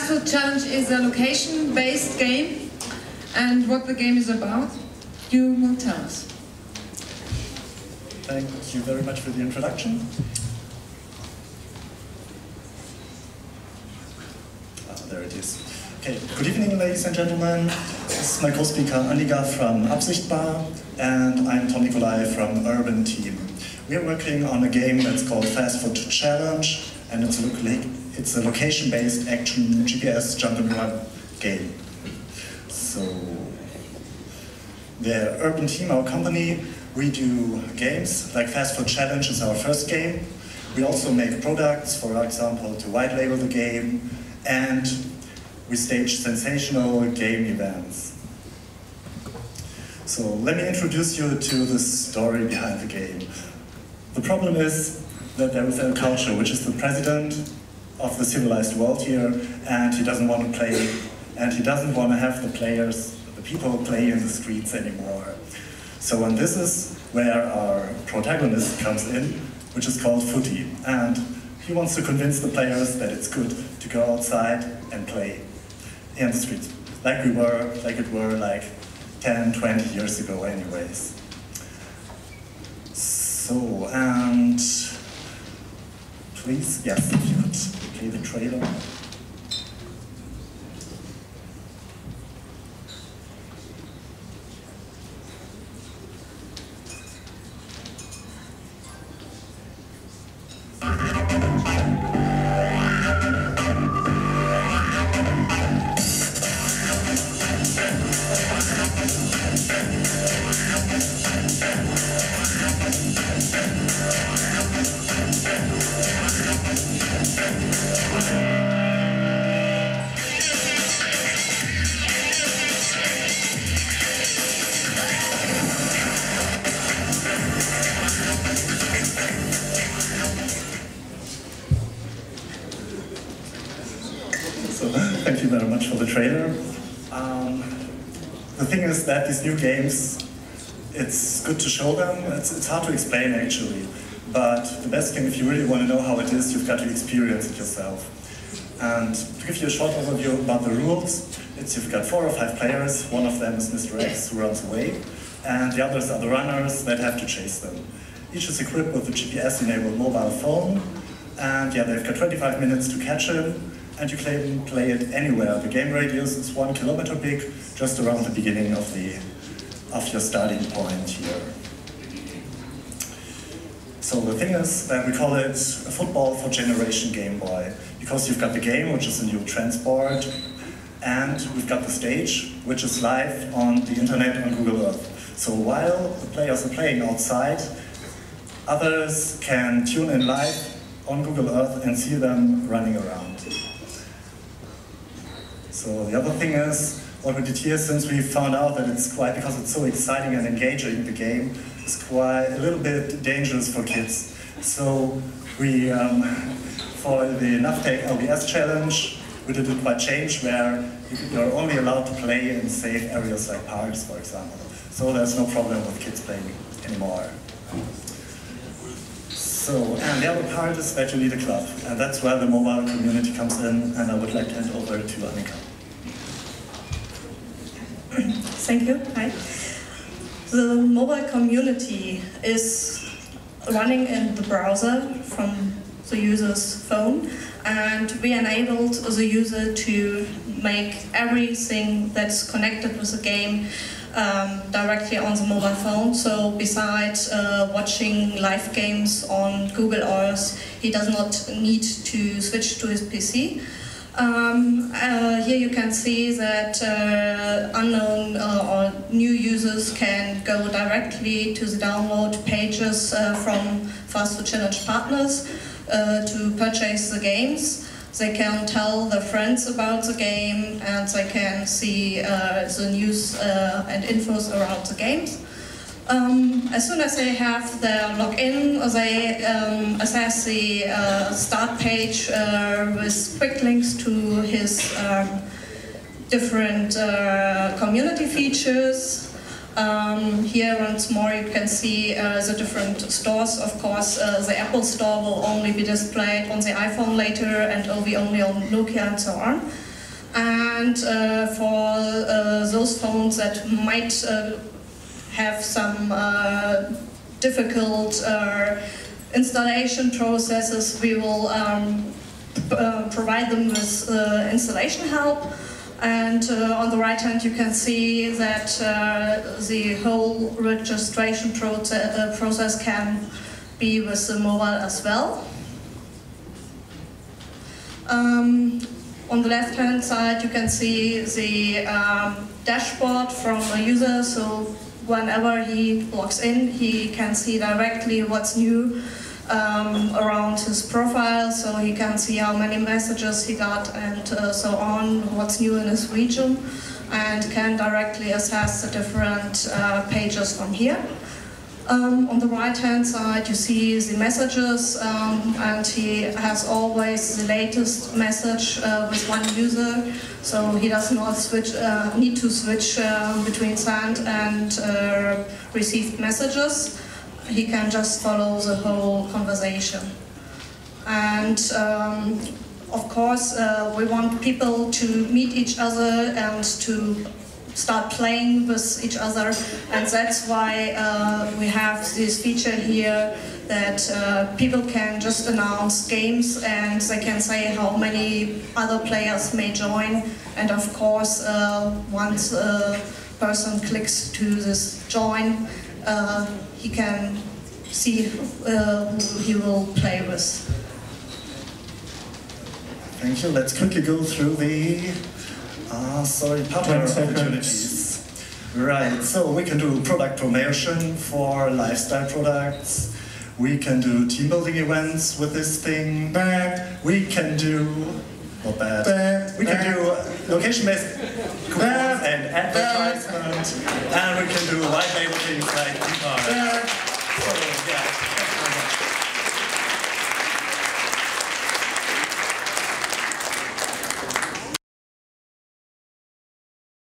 FastFoot-Challenge is a location-based game, and what the game is about, you will tell us. Thank you very much for the introduction. There it is. Okay, good evening, ladies and gentlemen. This is my co-speaker Annika from Absichtbar, and I'm Tom Nicolai from Urban Team. We are working on a game that's called FastFoot-Challenge, and it's a location-based action GPS jump and run game. So, the Urban Team, our company, we do games, like FastFoot-Challenge is our first game. We also make products, for example, to white label the game, and we stage sensational game events. So let me introduce you to the story behind the game. The problem is that there is a culture, which is the president of the civilized world here, and he doesn't want to play, and he doesn't want to have the people play in the streets anymore. So, and this is where our protagonist comes in, which is called Footy, and he wants to convince the players that it's good to go outside and play in the streets, like it were like 10, 20 years ago anyways. So, and please, yes, if you could play the trailer. Thank you very much for the trailer. The thing is that these new games, it's good to show them. It's hard to explain actually, but the best thing, if you really want to know how it is, you've got to experience it yourself. And to give you a short overview about the rules, you've got 4 or 5 players. One of them is Mr. X, who runs away, and the others are the runners that have to chase them. Each is equipped with a GPS-enabled mobile phone, and yeah, they've got 25 minutes to catch him. And you can play it anywhere. The game radius is 1 kilometer big, just around the beginning of your starting point here. So the thing is that we call it a football for Generation Game Boy, because you've got the game, which is a new transport, and we've got the stage, which is live on the internet on Google Earth. So while the players are playing outside, others can tune in live on Google Earth and see them running around. So the other thing is, what we did here, since we found out that because it's so exciting and engaging, the game is quite a little bit dangerous for kids. So we, for the NAVTEC LBS challenge, we did a quite change where you're only allowed to play in safe areas like parks, for example. So there's no problem with kids playing anymore. So, and the other part is that you need a club, and that's where the mobile community comes in, and I would like to hand over to Annika. Thank you. Hi. The mobile community is running in the browser from the user's phone, and we enabled the user to make everything that's connected with the game directly on the mobile phone. So besides watching live games on Google Earth, he does not need to switch to his PC. Here you can see that unknown or new users can go directly to the download pages from FastFoot-Challenge partners to purchase the games. They can tell their friends about the game, and they can see the news and infos around the games. As soon as they have their login, they access the start page with quick links to his different community features. Here once more you can see the different stores. Of course, the Apple Store will only be displayed on the iPhone later, and will be only on Nokia and so on. And for those phones that might have some difficult installation processes, we will provide them with installation help. And on the right hand you can see that the whole registration process can be with the mobile as well. On the left hand side you can see the dashboard from a user, so whenever he logs in he can see directly what's new around his profile, so he can see how many messages he got and so on, what's new in his region, and can directly assess the different pages from here. On the right hand side you see the messages, and he has always the latest message with one user, so he does not need to switch between sent and received messages. He can just follow the whole conversation. And of course we want people to meet each other and to start playing with each other, and that's why we have this feature here that people can just announce games and they can say how many other players may join, and of course once a person clicks to this join, he can see who he will play with. Thank you. Let's quickly go through the partner opportunities. Right, so we can do product promotion for lifestyle products. We can do team building events with this thing. We can do, not bad, we can do location-based coupons and advertisement. And we can do white label things like